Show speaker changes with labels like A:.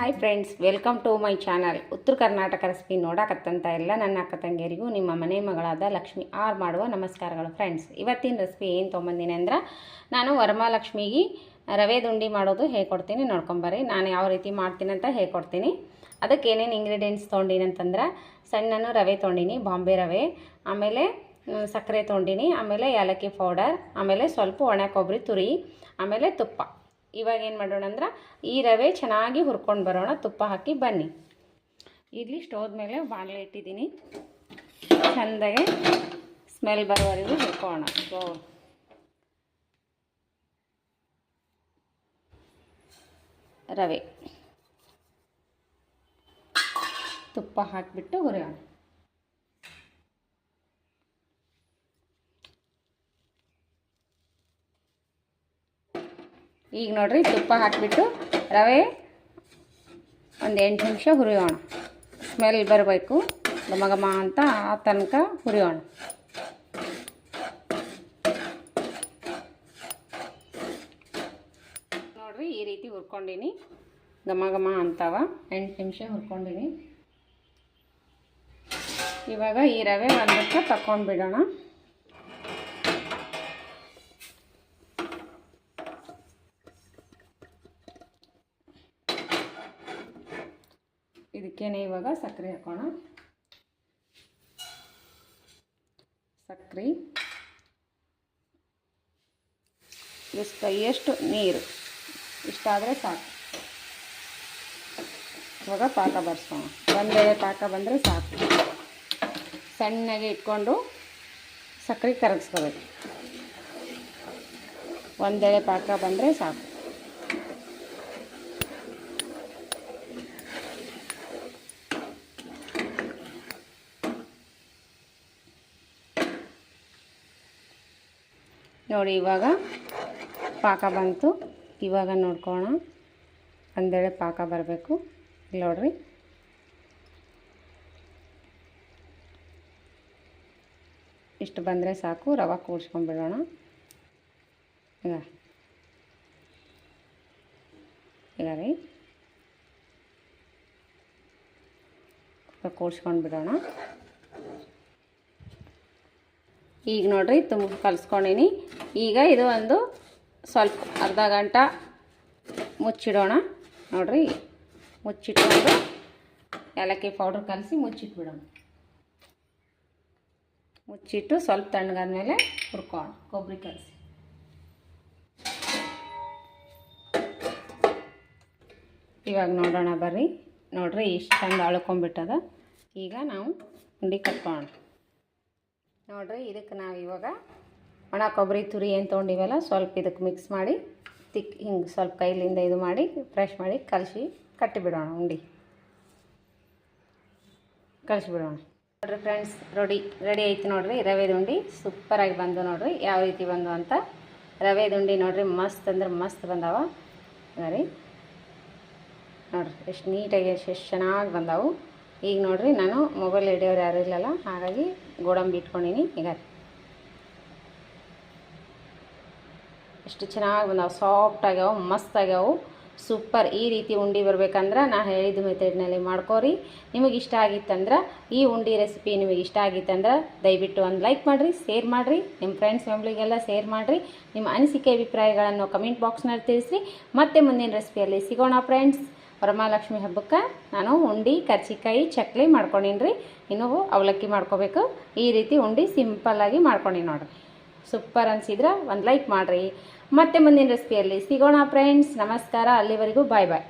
A: Hi friends, welcome to my channel. Uttara Karnataka recipe ನೋಡಕತ್ತಂತ ಎಲ್ಲ ನನ್ನ ಅಕ್ಕ ತಂಗಿಯರಿಗೂ ನಿಮ್ಮ ಮನೆ ಮಗಳಾದ ಲಕ್ಷ್ಮಿ ಆರ್ ಮಾಡುವ ನಮಸ್ಕಾರಗಳು. ಫ್ರೆಂಡ್ಸ್, ಇವತ್ತಿನ ರೆಸಿಪಿ ಏನು ತೊಗೊಂಬಂದಿನಿ ಅಂದ್ರೆ, ನಾನು ವರಮಹಾಲಕ್ಷ್ಮಿಗೆ ರವೆ ದುಂಡಿ ಮಾಡೋದು ಹೇಳ್ಕೊಡ್ತೀನಿ. ನೋಡ್ಕೊಂಬರ್ರಿ ನಾನು ಯಾವ ರೀತಿ ಮಾಡ್ತೀನಿ ಅಂತ ಹೇಳ್ಕೊಡ್ತೀನಿ. ಅದಕ್ಕೆ ಏನೇನು ಇಂಗ್ರೀಡಿಯೆಂಟ್ಸ್ ತೊಗೊಂಡಿನಿ ಅಂತಂದ್ರೆ, ಸಣ್ಣನು ರವೆ ತೊಗೊಂಡಿನಿ, ಬಾಂಬೆ ರವೆ, ಆಮೇಲೆ ಸಕ್ಕರೆ ತೊಗೊಂಡಿನಿ, ಆಮೇಲೆ ಏಲಕ್ಕಿ ಪೌಡರ್, ಆಮೇಲೆ ಸ್ವಲ್ಪ ಒಣ ಕೊಬ್ಬರಿ ತುರಿ, ಆಮೇಲೆ ತುಪ್ಪ. ಇವಾಗ ಏನು ಮಾಡೋಣ ಅಂದ್ರೆ, ಈ ರವೆ ಚೆನ್ನಾಗಿ ಹುರ್ಕೊಂಡು ಬರೋಣ. ತುಪ್ಪ ಹಾಕಿ ಬನ್ನಿ. ಇಲ್ಲಿ ಸ್ಟೋವ್ ಮೇಲೆ ಬಾಣಲೆ ಇಟ್ಟಿದ್ದೀನಿ. ಚೆಂದಾಗೆ ಸ್ಮೆಲ್ ಬರೋವರೆಗೂ ಹುರ್ಕೊಳ್ಳೋಣ. ರವೆ ತುಪ್ಪ ಹಾಕಿಬಿಟ್ಟು ಹುರಿಯೋಣ. ಈಗ ನೋಡ್ರಿ, ತುಪ್ಪ ಹಾಕಿಬಿಟ್ಟು ರವೆ ಒಂದು 8 ನಿಮಿಷ ಹುರಿಯೋಣ. ಸ್ಮೆಲ್ ಬರಬೇಕು, ಘಮ ಅಂತ ಆ ತನಕ ಹುರಿಯೋಣ. ನೋಡ್ರಿ, ಈ ರೀತಿ ಹುರ್ಕೊಂಡಿನಿ. ಘಮ ಅಂತವ 8 ನಿಮಿಷ ಹುರ್ಕೊಂಡಿನಿ. ಇವಾಗ ಈ ರವೆ ಒಂದಕ್ಕೆ ತಕೊಂಡು ಬಿಡೋಣ. ಇದಕ್ಕೇನೆ ಇವಾಗ ಸಕ್ಕರೆ ಹಾಕೋಣ. ಸಕ್ಕರೆ ಎಷ್ಟು ನೀರು ಇಷ್ಟಾದರೆ ಸಾಕು. ಇವಾಗ ಪಾಕ ಬರ್ಸೋಣ. ಒಂದೇ ಪಾಕ ಬಂದರೆ ಸಾಕು. ಸಣ್ಣಗೆ ಇಟ್ಕೊಂಡು ಸಕ್ಕರೆ ಕರಗಿಸ್ಕೋಬೇಕು. ಒಂದೇ ಪಾಕ ಬಂದರೆ ಸಾಕು. ನೋಡಿ, ಇವಾಗ ಪಾಕ ಬಂತು. ಇವಾಗ ನೋಡ್ಕೊಳ್ಳೋಣ, ಒಂದೆಳೆ ಪಾಕ ಬರಬೇಕು. ಇಲ್ಲಿ ನೋಡ್ರಿ, ಇಷ್ಟು ಬಂದರೆ ಸಾಕು. ರವೆ ಕೂಡ್ಸ್ಕೊಂಡ್ಬಿಡೋಣ. ಈಗ ರೀ ಕೂಡ್ಸ್ಕೊಂಡ್ಬಿಡೋಣ. ಈಗ ನೋಡ್ರಿ, ತುಂಬ ಕಲಿಸ್ಕೊಂಡಿನಿ. ಈಗ ಇದು ಒಂದು ಸ್ವಲ್ಪ ಅರ್ಧ ಗಂಟೆ ಮುಚ್ಚಿಡೋಣ. ನೋಡ್ರಿ, ಮುಚ್ಚಿಟ್ಕೊಂಡು ಏಲಕ್ಕಿ ಪೌಡ್ರ್ ಕಲಸಿ ಮುಚ್ಚಿಟ್ಬಿಡೋಣ. ಮುಚ್ಚಿಟ್ಟು ಸ್ವಲ್ಪ ತಣ್ಣಗಾದ್ಮೇಲೆ ಹುರ್ಕೋಣ. ಕೊಬ್ಬರಿ ಕಲಸಿ ಇವಾಗ ನೋಡೋಣ ಬರ್ರಿ. ನೋಡ್ರಿ, ಇಷ್ಟು ಚಂದ ಅಳ್ಕೊಂಬಿಟ್ಟದ. ಈಗ ನಾವು ಉಂಡೆ ಕಟ್ಕೊಳ್ಳೋಣ. ನೋಡ್ರಿ, ಇದಕ್ಕೆ ನಾವು ಇವಾಗ ಒಣ ಕೊಬ್ಬರಿ ತುರಿ ಏನು ತೊಗೊಂಡಿವಲ್ಲ, ಸ್ವಲ್ಪ ಇದಕ್ಕೆ ಮಿಕ್ಸ್ ಮಾಡಿ ಹಿಂಗೆ ಸ್ವಲ್ಪ ಕೈಲಿಂದ ಇದು ಮಾಡಿ ಫ್ರೆಶ್ ಮಾಡಿ ಕಲಸಿ ಕಟ್ಟಿಬಿಡೋಣ. ಉಂಡೆ ಕಲಿಸ್ಬಿಡೋಣ. ನೋಡಿರಿ ಫ್ರೆಂಡ್ಸ್, ರೆಡಿ ಐತಿ. ನೋಡಿರಿ, ರವೆ ದುಂಡಿ ಸೂಪರಾಗಿ ಬಂದು. ನೋಡಿರಿ ಯಾವ ರೀತಿ ಬಂದು ಅಂತ. ರವೆ ದುಂಡಿ ನೋಡಿರಿ, ಮಸ್ತ್ ಅಂದ್ರೆ ಮಸ್ತ್ ಬಂದಾವ. ರೀ ನೋಡಿರಿ, ಎಷ್ಟು ನೀಟಾಗಿ ಎಷ್ಟು ಚೆನ್ನಾಗಿ ಬಂದಾವು. ಈಗ ನೋಡ್ರಿ, ನಾನು ಮೊಬೈಲ್ ಹಿಡಿಯೋರು ಯಾರು ಇಲ್ಲಲ್ಲ, ಹಾಗಾಗಿ ಗೋಡಂಬಿ ಇಟ್ಕೊಂಡಿನಿ. ಈಗ ಎಷ್ಟು ಚೆನ್ನಾಗಿ ಬಂದಾವೆ, ಸಾಫ್ಟ್ ಆಗ್ಯಾವ, ಮಸ್ತ್ ಆಗ್ಯಾವು, ಸೂಪರ್. ಈ ರೀತಿ ಉಂಡೆ ಬರ್ಬೇಕಂದ್ರೆ ನಾ ಹೇಳಿದ ಮೆಥಡ್ನಲ್ಲಿ ಮಾಡ್ಕೋರಿ. ನಿಮಗೆ ಇಷ್ಟ ಆಗಿತ್ತಂದ್ರೆ, ಈ ಉಂಡೆ ರೆಸಿಪಿ ನಿಮಗೆ ಇಷ್ಟ ಆಗಿತ್ತಂದ್ರೆ ದಯವಿಟ್ಟು ಒಂದು ಲೈಕ್ ಮಾಡಿರಿ, ಶೇರ್ ಮಾಡಿರಿ, ನಿಮ್ಮ ಫ್ರೆಂಡ್ಸ್ ಫ್ಯಾಮ್ಲಿಗೆಲ್ಲ ಶೇರ್ ಮಾಡಿರಿ. ನಿಮ್ಮ ಅನಿಸಿಕೆ ಅಭಿಪ್ರಾಯಗಳನ್ನು ಕಮೆಂಟ್ ಬಾಕ್ಸ್ನಲ್ಲಿ ತಿಳಿಸ್ರಿ. ಮತ್ತೆ ಮುಂದಿನ ರೆಸಿಪಿಯಲ್ಲಿ ಸಿಗೋಣ ಫ್ರೆಂಡ್ಸ್. ವರಮಹಾಲಕ್ಷ್ಮಿ ಹಬ್ಬಕ್ಕೆ ನಾನು ಉಂಡೆ, ಕರ್ಜಿಕಾಯಿ, ಚಕ್ಲಿ ಮಾಡ್ಕೊಂಡಿನಿ ರೀ. ಇನ್ನೂ ಅವಲಕ್ಕಿ ಮಾಡ್ಕೋಬೇಕು. ಈ ರೀತಿ ಉಂಡೆ ಸಿಂಪಲ್ಲಾಗಿ ಮಾಡ್ಕೊಂಡಿನಿ ನೋಡಿರಿ. ಸೂಪರ್ ಅನಿಸಿದ್ರೆ ಒಂದು ಲೈಕ್ ಮಾಡಿರಿ. ಮತ್ತೆ ಮುಂದಿನ ರೆಸಿಪಿಯಲ್ಲಿ ಸಿಗೋಣ ಫ್ರೆಂಡ್ಸ್. ನಮಸ್ಕಾರ. ಅಲ್ಲಿವರೆಗೂ ಬಾಯ್ ಬಾಯ್.